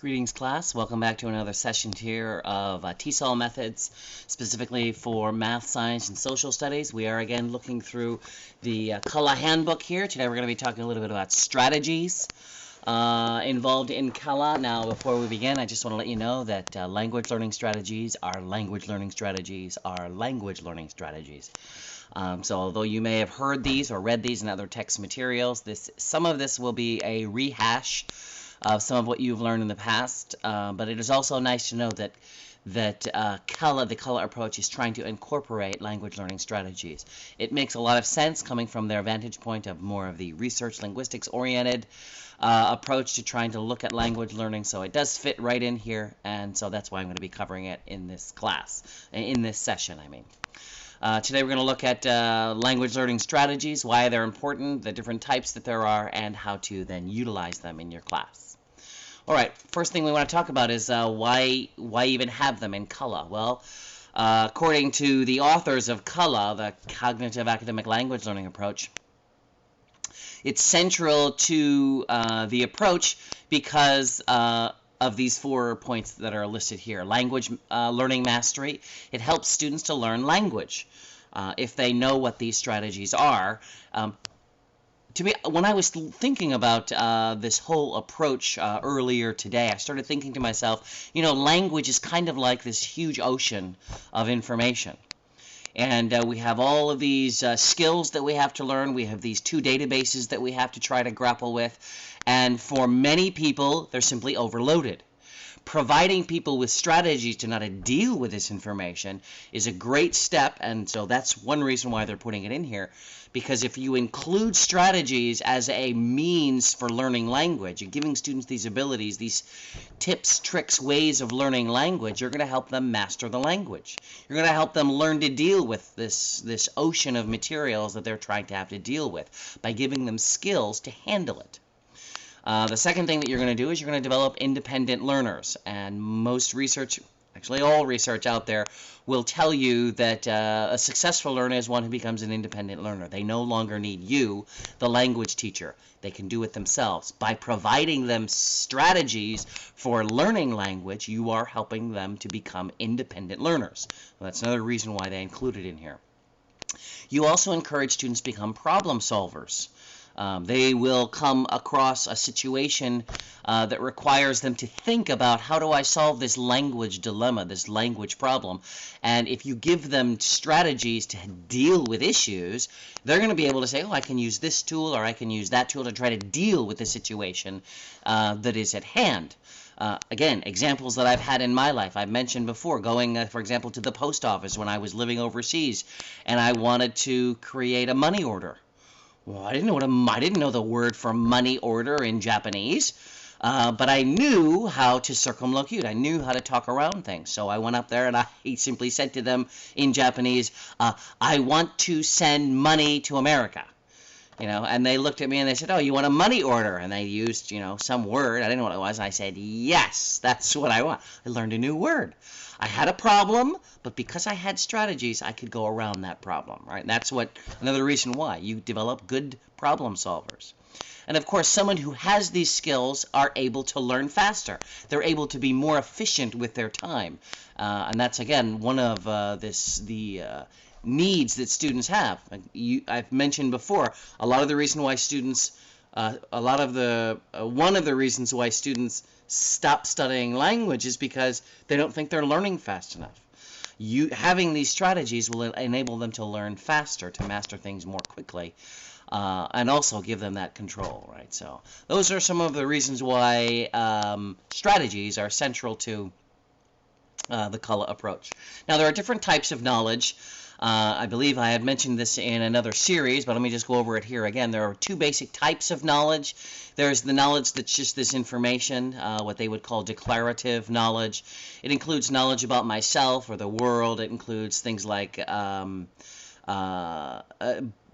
Greetings, class. Welcome back to another session here of TESOL methods, specifically for math, science, and social studies. We are again looking through the CALLA handbook here. Today we're going to be talking a little bit about strategies involved in CALLA. Now, before we begin, I just want to let you know that language learning strategies are language learning strategies are language learning strategies. So although you may have heard these or read these in other text materials, some of this will be a rehash of some of what you've learned in the past, but it is also nice to know that the CALLA approach is trying to incorporate language learning strategies. It makes a lot of sense coming from their vantage point of more of the research linguistics oriented approach to trying to look at language learning, so it does fit right in here, and so that's why I'm going to be covering it in this class, in this session, I mean. Today we're going to look at language learning strategies, why they're important, the different types that there are, and how to then utilize them in your class. All right, first thing we want to talk about is why even have them in CALLA? Well, according to the authors of CALLA, the Cognitive Academic Language Learning Approach, it's central to the approach because of these 4 points that are listed here. Language learning mastery. It helps students to learn language if they know what these strategies are. To me, when I was thinking about this whole approach earlier today, I started thinking to myself, you know, language is kind of like this huge ocean of information. And we have all of these skills that we have to learn. We have these 2 databases that we have to try to grapple with. And for many people, they're simply overloaded. Providing people with strategies to know how to deal with this information is a great step, and so that's one reason why they're putting it in here. Because if you include strategies as a means for learning language and giving students these abilities, these tips, tricks, ways of learning language, you're going to help them master the language. You're going to help them learn to deal with this ocean of materials that they're trying to have to deal with by giving them skills to handle it. The second thing that you're going to do is you're going to develop independent learners, and most research, actually all research out there, will tell you that a successful learner is one who becomes an independent learner. They no longer need you, the language teacher. They can do it themselves. By providing them strategies for learning language, you are helping them to become independent learners. Well, that's another reason why they include it in here. You also encourage students to become problem solvers. They will come across a situation that requires them to think about, how do I solve this language dilemma, this language problem? And if you give them strategies to deal with issues, they're going to be able to say, oh, I can use this tool or I can use that tool to try to deal with the situation that is at hand. Again, examples that I've had in my life. I've mentioned before going, for example, to the post office when I was living overseas and I wanted to create a money order. Well, I didn't know the word for money order in Japanese, but I knew how to circumlocute. I knew how to talk around things. So I went up there and I simply said to them in Japanese, I want to send money to America. You know, and they looked at me and they said, oh, you want a money order? And they used, you know, some word. I didn't know what it was. And I said, yes, that's what I want. I learned a new word. I had a problem, but because I had strategies, I could go around that problem, right? And that's another reason why you develop good problem solvers. And of course, someone who has these skills are able to learn faster. They're able to be more efficient with their time. And that's, again, one of the needs that students have. I've mentioned before, one of the reasons why students stop studying language is because they don't think they're learning fast enough. Having these strategies will enable them to learn faster, to master things more quickly, and also give them that control, right? So those are some of the reasons why strategies are central to the CALLA approach. Now, there are different types of knowledge. I believe I had mentioned this in another series, but let me just go over it here again. There are 2 basic types of knowledge. There's the knowledge that's just this information, what they would call declarative knowledge. It includes knowledge about myself or the world. It includes things like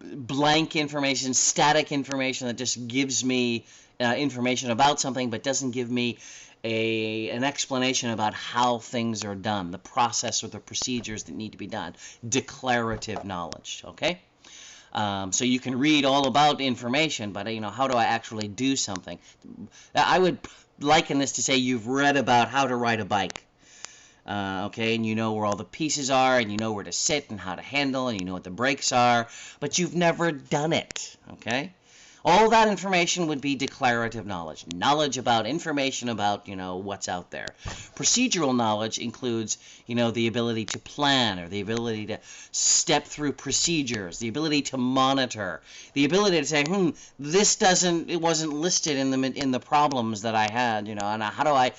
blank information, static information that just gives me information about something but doesn't give me an explanation about how things are done, the process or the procedures that need to be done. Declarative knowledge, okay? So you can read all about information, but how do I actually do something? I would liken this to say you've read about how to ride a bike. Okay, and you know where all the pieces are, and you know where to sit and how to handle, and you know what the brakes are, but you've never done it. Okay? All that information would be declarative knowledge. Knowledge about information about, what's out there. Procedural knowledge includes, the ability to plan, or the ability to step through procedures, the ability to monitor, the ability to say, it wasn't listed in the problems that I had, and how do I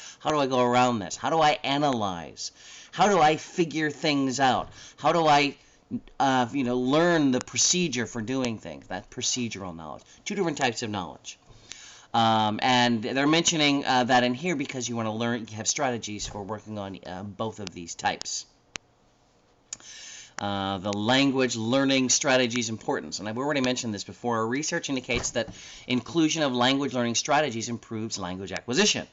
go around this? How do I analyze? How do I figure things out? How do I learn the procedure for doing things? That procedural knowledge. Two different types of knowledge. And they're mentioning that in here because you want to have strategies for working on both of these types. The language learning strategy's importance. And I've already mentioned this before. Research indicates that inclusion of language learning strategies improves language acquisition.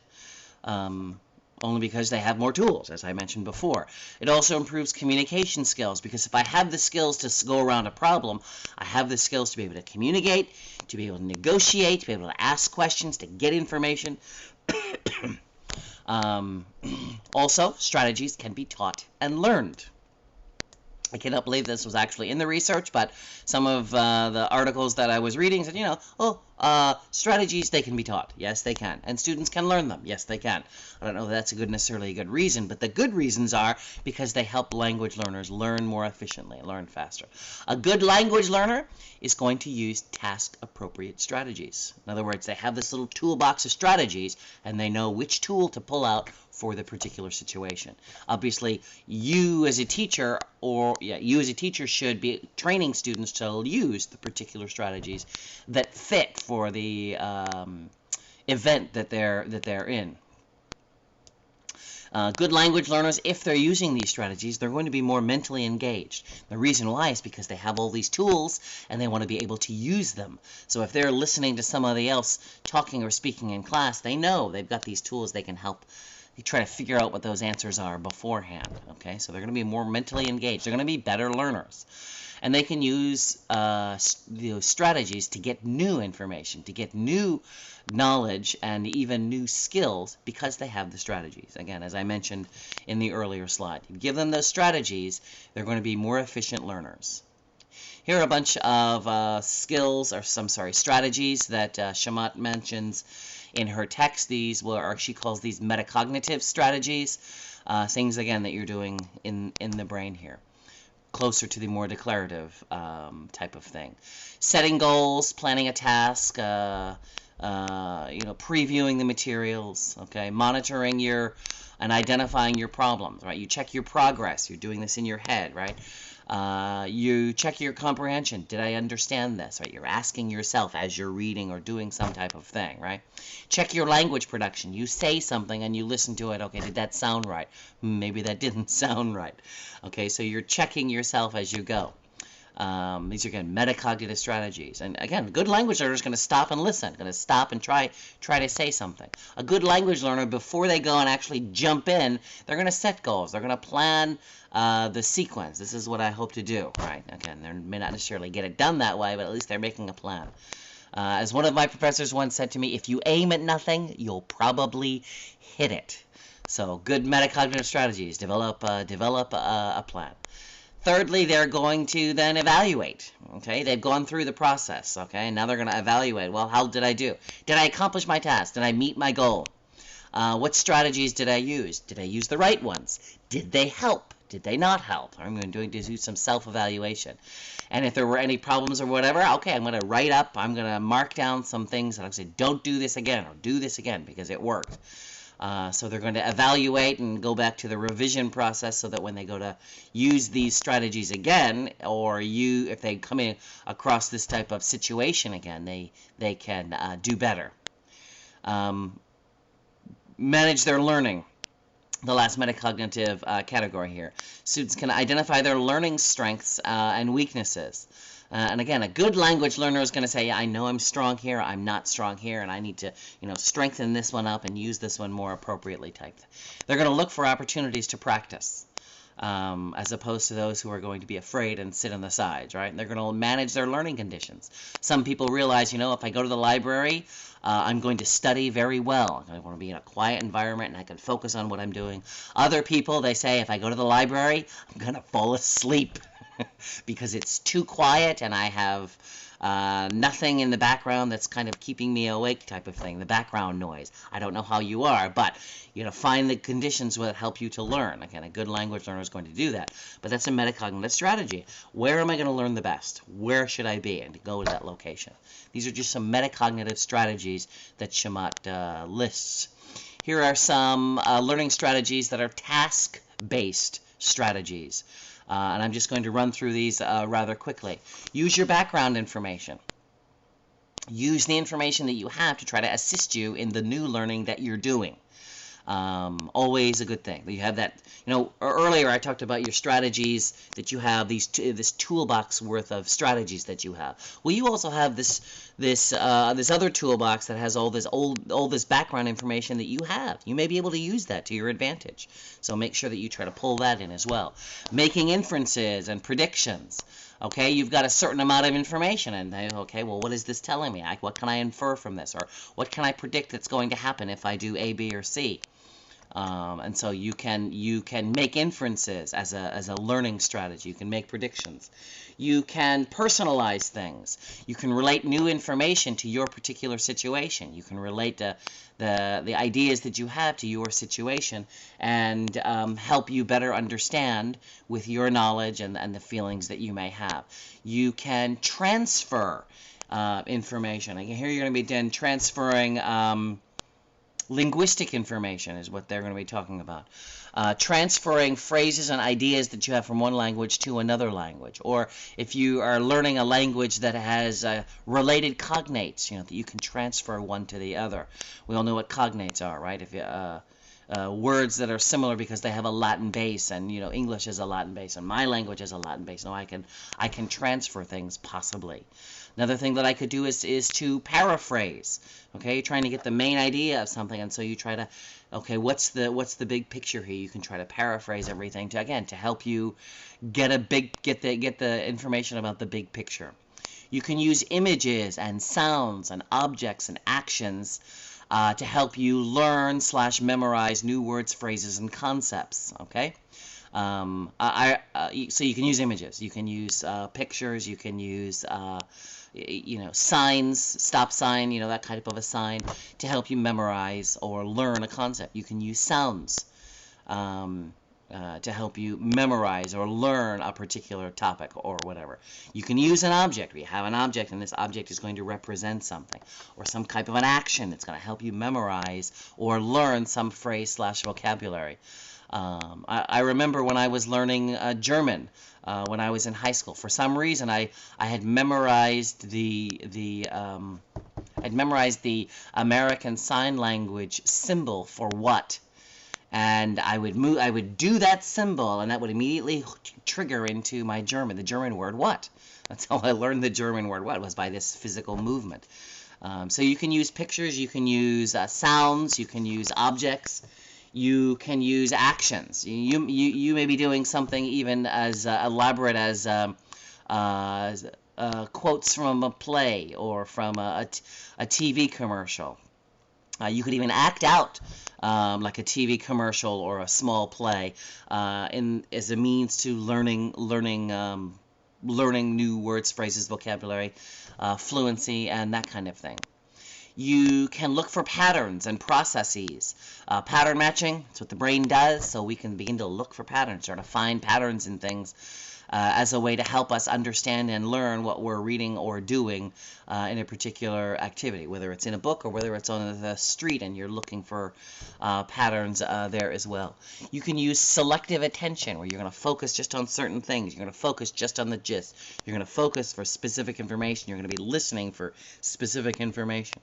Only because they have more tools, as I mentioned before. It also improves communication skills, because if I have the skills to go around a problem, I have the skills to be able to communicate, to be able to negotiate, to be able to ask questions, to get information. Also, strategies can be taught and learned. I cannot believe this was actually in the research, but some of the articles that I was reading said, strategies, they can be taught. Yes, they can. And students can learn them. Yes, they can. I don't know if that's necessarily a good reason, but the good reasons are because they help language learners learn more efficiently, learn faster. A good language learner is going to use task-appropriate strategies. In other words, they have this little toolbox of strategies, and they know which tool to pull out for the particular situation. Obviously, you as a teacher should be training students to use the particular strategies that fit for the event that they're in. Good language learners, if they're using these strategies, they're going to be more mentally engaged. The reason why is because they have all these tools and they want to be able to use them. So if they're listening to somebody else talking or speaking in class, they know they've got these tools. They can help try to figure out what those answers are beforehand. Okay, so they're going to be more mentally engaged. They're going to be better learners. And they can use strategies to get new information, to get new knowledge and even new skills because they have the strategies. Again, as I mentioned in the earlier slide, you give them those strategies, they're going to be more efficient learners. Here are a bunch of strategies that Shamat mentions in her text. She calls these metacognitive strategies, things again that you're doing in the brain here, closer to the more declarative type of thing. Setting goals, planning a task, previewing the materials, okay, monitoring and identifying your problems, right? You check your progress. You're doing this in your head, right? You check your comprehension. Did I understand this, right? You're asking yourself as you're reading or doing some type of thing, right? Check your language production. You say something and you listen to it. Okay, did that sound right? Maybe that didn't sound right. Okay, so you're checking yourself as you go. These are, again, metacognitive strategies. And again, a good language learner is going to stop and listen, going to stop and try to say something. A good language learner, before they go and actually jump in, they're going to set goals. They're going to plan the sequence. This is what I hope to do, right? Again, they may not necessarily get it done that way, but at least they're making a plan. As one of my professors once said to me, if you aim at nothing, you'll probably hit it. So good metacognitive strategies. Develop a plan. Thirdly, they're going to then evaluate. Okay, they've gone through the process. Okay, and now they're going to evaluate. Well, how did I do? Did I accomplish my task? Did I meet my goal? What strategies did I use? Did I use the right ones? Did they help? Did they not help? I'm going to do some self-evaluation. And if there were any problems or whatever, okay, I'm going to write up. I'm going to mark down some things that I say, don't do this again, or do this again because it worked. So they're going to evaluate and go back to the revision process so that when they go to use these strategies again, or if they come in across this type of situation again, they can do better. Manage their learning. The last metacognitive category here. Students can identify their learning strengths and weaknesses. And again, a good language learner is going to say, I know I'm strong here, I'm not strong here, and I need to, strengthen this one up and use this one more appropriately type. They're going to look for opportunities to practice. as opposed to those who are going to be afraid and sit on the sides, right? And they're going to manage their learning conditions. Some people realize, you know, if I go to the library, I'm going to study very well. I want to be in a quiet environment and I can focus on what I'm doing. Other people, they say, if I go to the library, I'm going to fall asleep because it's too quiet and I have nothing in the background that's kind of keeping me awake type of thing, the background noise. I don't know how you are, but you know, find the conditions that help you to learn. Again, a good language learner is going to do that. But that's a metacognitive strategy. Where am I going to learn the best? Where should I be? And to go to that location. These are just some metacognitive strategies that Shamat lists. Here are some learning strategies that are task-based strategies. And I'm just going to run through these rather quickly. Use your background information. Use the information that you have to try to assist you in the new learning that you're doing. Always a good thing. You have that, you know, earlier I talked about your strategies that you have, this toolbox worth of strategies that you have. Well, you also have this other toolbox that has all this background information that you have. You may be able to use that to your advantage. So make sure that you try to pull that in as well. Making inferences and predictions. Okay, you've got a certain amount of information, and okay, well, what is this telling me? What can I infer from this, or what can I predict that's going to happen if I do A, B, or C? And so you can make inferences as a learning strategy. You can make predictions. You can personalize things. You can relate new information to your particular situation. You can relate the ideas that you have to your situation and help you better understand with your knowledge and the feelings that you may have. You can transfer information. Here you're going to be then transferring linguistic information is what they're going to be talking about. Transferring phrases and ideas that you have from one language to another language. Or if you are learning a language that has related cognates, you know, that you can transfer one to the other. We all know what cognates are, right? If you, words that are similar because they have a Latin base, and you know, English is a Latin base, and my language is a Latin base. So I can transfer things possibly. Another thing that I could do is to paraphrase. Okay, you're trying to get the main idea of something, and so you try to, okay, what's the big picture here? You can try to paraphrase everything to help you get the information about the big picture. You can use images and sounds and objects and actions to help you learn / memorize new words, phrases, and concepts. Okay. So you can use images. You can use pictures. You can use you know, signs, stop sign, you know, that kind of a sign to help you memorize or learn a concept. You can use sounds to help you memorize or learn a particular topic or whatever. You can use an object. We have an object, and this object is going to represent something, or some type of an action that's going to help you memorize or learn some phrase / vocabulary. I remember when I was learning German when I was in high school. For some reason, I had memorized the American Sign Language symbol for what, and I would do that symbol, and that would immediately trigger into my German, the German word what. That's how I learned the German word what, was by this physical movement. So you can use pictures, you can use sounds, you can use objects. You can use actions. You may be doing something even as elaborate as quotes from a play or from a TV commercial. You could even act out like a TV commercial or a small play as a means to learning new words, phrases, vocabulary, fluency, and that kind of thing. You can look for patterns and processes. Pattern matching, that's what the brain does, so we can begin to look for patterns, or to find patterns in things as a way to help us understand and learn what we're reading or doing in a particular activity, whether it's in a book or whether it's on the street and you're looking for patterns there as well. You can use selective attention, where you're going to focus just on certain things. You're going to focus just on the gist. You're going to focus for specific information. You're going to be listening for specific information.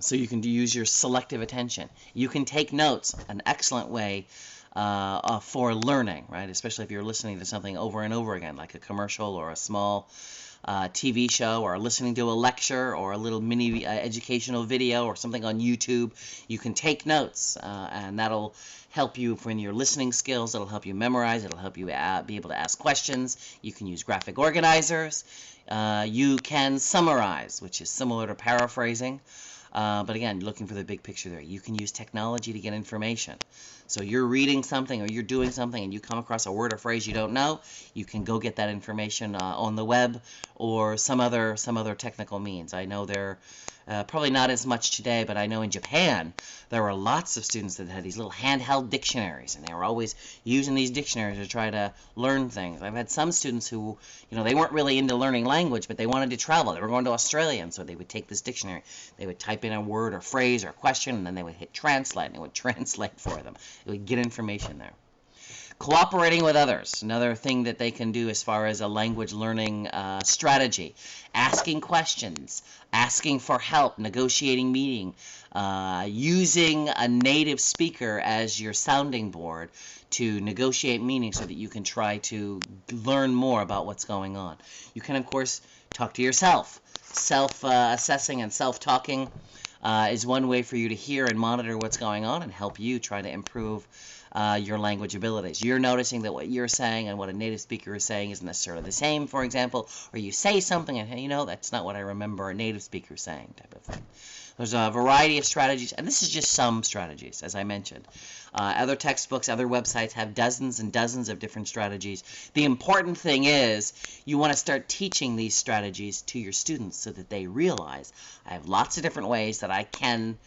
So you can use your selective attention. You can take notes. An excellent way for learning, right? Especially if you're listening to something over and over again, like a commercial or a small TV show, or listening to a lecture or a little mini educational video or something on YouTube. You can take notes, and that'll help you in your listening skills. It'll help you memorize. It'll help you be able to ask questions. You can use graphic organizers. You can summarize, which is similar to paraphrasing. But again, looking for the big picture there. You can use technology to get information. So you're reading something or you're doing something and you come across a word or phrase you don't know, you can go get that information on the web or some other technical means. I know there probably not as much today, but I know in Japan there were lots of students that had these little handheld dictionaries, and they were always using these dictionaries to try to learn things. I've had some students who, they weren't really into learning language, but they wanted to travel. They were going to Australia, and so they would take this dictionary. They would type in a word or phrase or question, and then they would hit translate, and it would translate for them. It would get information there. Cooperating with others, another thing that they can do as far as a language learning strategy. Asking questions, asking for help, negotiating meeting, using a native speaker as your sounding board to negotiate meaning so that you can try to learn more about what's going on. You can, of course, talk to yourself. Self-assessing and self-talking is one way for you to hear and monitor what's going on and help you try to improve your language abilities. You're noticing that what you're saying and what a native speaker is saying isn't necessarily the same, for example, or you say something and, hey, that's not what I remember a native speaker saying, type of thing. There's a variety of strategies, and this is just some strategies, as I mentioned. Other textbooks, other websites have dozens and dozens of different strategies. The important thing is you want to start teaching these strategies to your students so that they realize I have lots of different ways that I can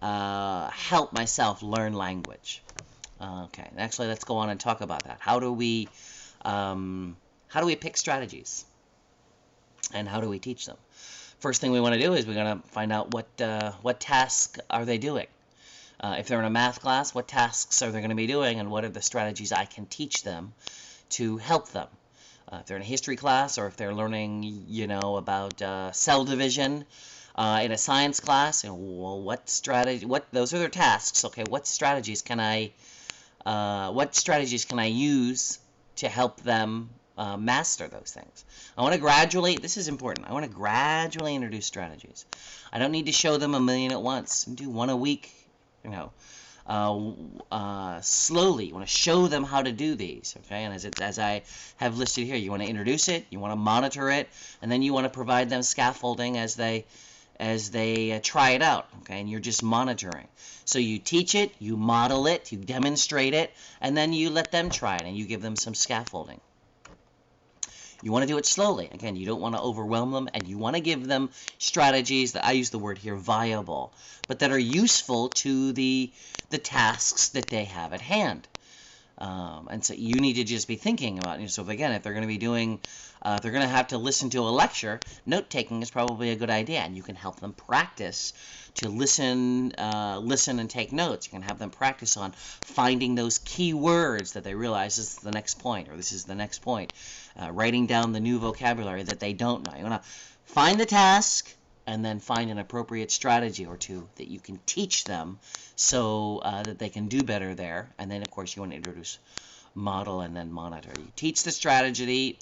help myself learn language. Okay, actually, let's go on and talk about that. How do we pick strategies, and how do we teach them? First thing we want to do is we're going to find out what tasks are they doing. If they're in a math class, what tasks are they going to be doing, and what are the strategies I can teach them to help them? If they're in a history class, or if they're learning, about cell division in a science class, well, those are their tasks. Okay, what strategies can I use to help them master those things? I want to gradually, this is important, I want to gradually introduce strategies. I don't need to show them a million at once. Do one a week, slowly. You want to show them how to do these, okay? And as I have listed here, you want to introduce it, you want to monitor it, and then you want to provide them scaffolding as they try it out, okay? And you're just monitoring. So you teach it, you model it, you demonstrate it, and then you let them try it, and you give them some scaffolding. You want to do it slowly. Again, you don't want to overwhelm them, and you want to give them strategies that, I use the word here, viable, but that are useful to the tasks that they have at hand. And so you need to just be thinking about it. So again, if they're going to be doing, if they're going to have to listen to a lecture, note-taking is probably a good idea, and you can help them practice to listen and take notes. You can have them practice on finding those key words that they realize this is the next point, or this is the next point. Writing down the new vocabulary that they don't know. You want to find the task and then find an appropriate strategy or two that you can teach them so that they can do better there. And then, of course, you want to introduce model and then monitor. You teach the strategy,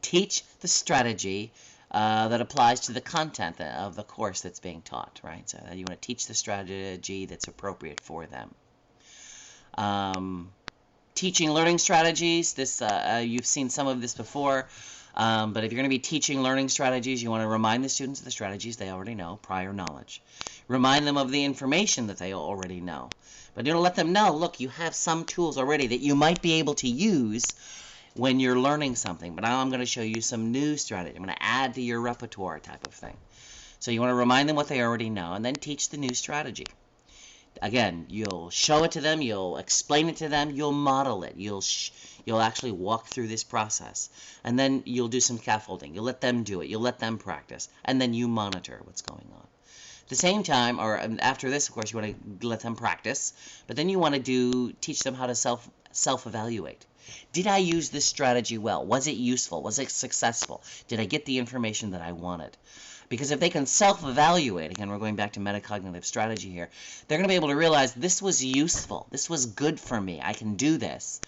teach the strategy that applies to the content of the course that's being taught, right? So you want to teach the strategy that's appropriate for them. Teaching learning strategies, this you've seen some of this before, but if you're going to be teaching learning strategies, you want to remind the students of the strategies they already know, prior knowledge. Remind them of the information that they already know. But let them know, look, you have some tools already that you might be able to use when you're learning something, but now I'm going to show you some new strategy. I'm going to add to your repertoire type of thing. So you want to remind them what they already know and then teach the new strategy. Again, you'll show it to them, you'll explain it to them, you'll model it, you'll actually walk through this process, and then you'll do some scaffolding. You'll let them do it, you'll let them practice, and then you monitor what's going on. At the same time, or after this, of course, you want to let them practice, but then you want to teach them how to self-evaluate. Did I use this strategy well? Was it useful? Was it successful? Did I get the information that I wanted? Because if they can self-evaluate, again, we're going back to metacognitive strategy here, they're going to be able to realize this was useful, this was good for me, I can do this.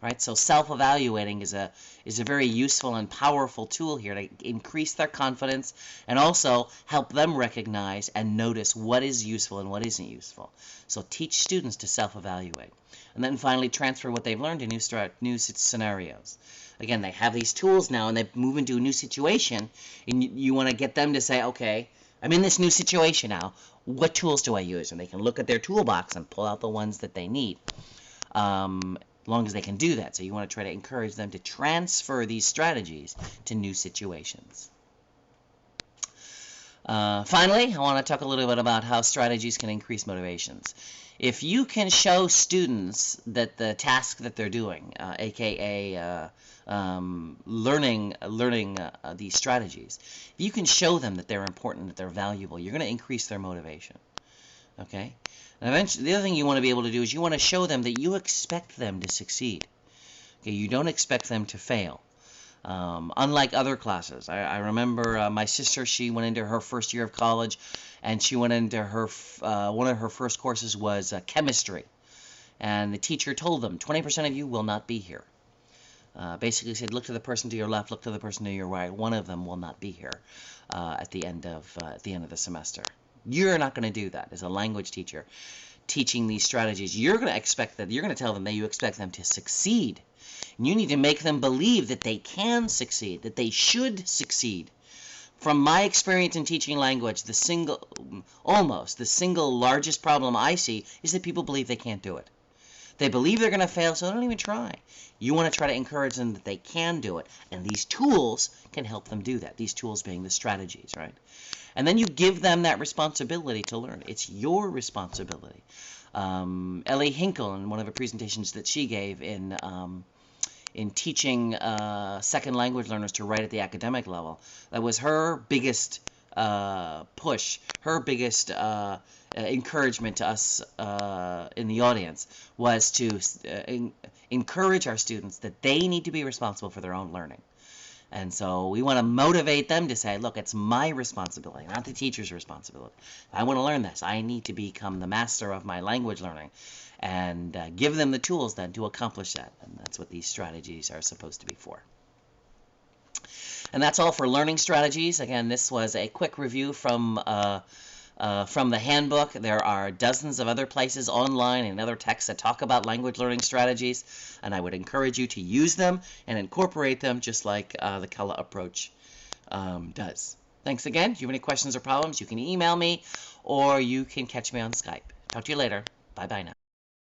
Right? So self-evaluating is a very useful and powerful tool here to increase their confidence and also help them recognize and notice what is useful and what isn't useful. So teach students to self-evaluate. And then finally transfer what they've learned to new scenarios. Again, they have these tools now and they move into a new situation, and you want to get them to say, okay, I'm in this new situation now, what tools do I use? And they can look at their toolbox and pull out the ones that they need. As long as they can do that. So you want to try to encourage them to transfer these strategies to new situations. Finally, I want to talk a little bit about how strategies can increase motivations. If you can show students that the task that they're doing, aka learning these strategies, if you can show them that they're important, that they're valuable, you're going to increase their motivation. Okay? And eventually, the other thing you want to be able to do is you want to show them that you expect them to succeed. Okay? You don't expect them to fail. Unlike other classes. I remember my sister, she went into her first year of college, and she went into her one of her first courses was chemistry. And the teacher told them, 20% of you will not be here. Basically said, look to the person to your left, look to the person to your right. One of them will not be here at the end of the semester. You're not going to do that as a language teacher teaching these strategies. You're going to tell them that you expect them to succeed. And you need to make them believe that they can succeed, that they should succeed. From my experience in teaching language, the single largest problem I see is that people believe they can't do it. They believe they're going to fail, so they don't even try. You want to try to encourage them that they can do it, and these tools can help them do that, these tools being the strategies, right? And then you give them that responsibility to learn. It's your responsibility. Ellie Hinkle, in one of the presentations that she gave in teaching second language learners to write at the academic level, that was her biggest push, her biggest encouragement to us in the audience, was to encourage our students that they need to be responsible for their own learning. And so we want to motivate them to say, look, it's my responsibility, not the teacher's responsibility. I want to learn this. I need to become the master of my language learning, and give them the tools then to accomplish that. And that's what these strategies are supposed to be for. And that's all for learning strategies. Again, this was a quick review from the handbook. There are dozens of other places online and other texts that talk about language learning strategies, and I would encourage you to use them and incorporate them just like the CALLA approach does. Thanks again. If you have any questions or problems, you can email me or you can catch me on Skype. Talk to you later. Bye-bye now.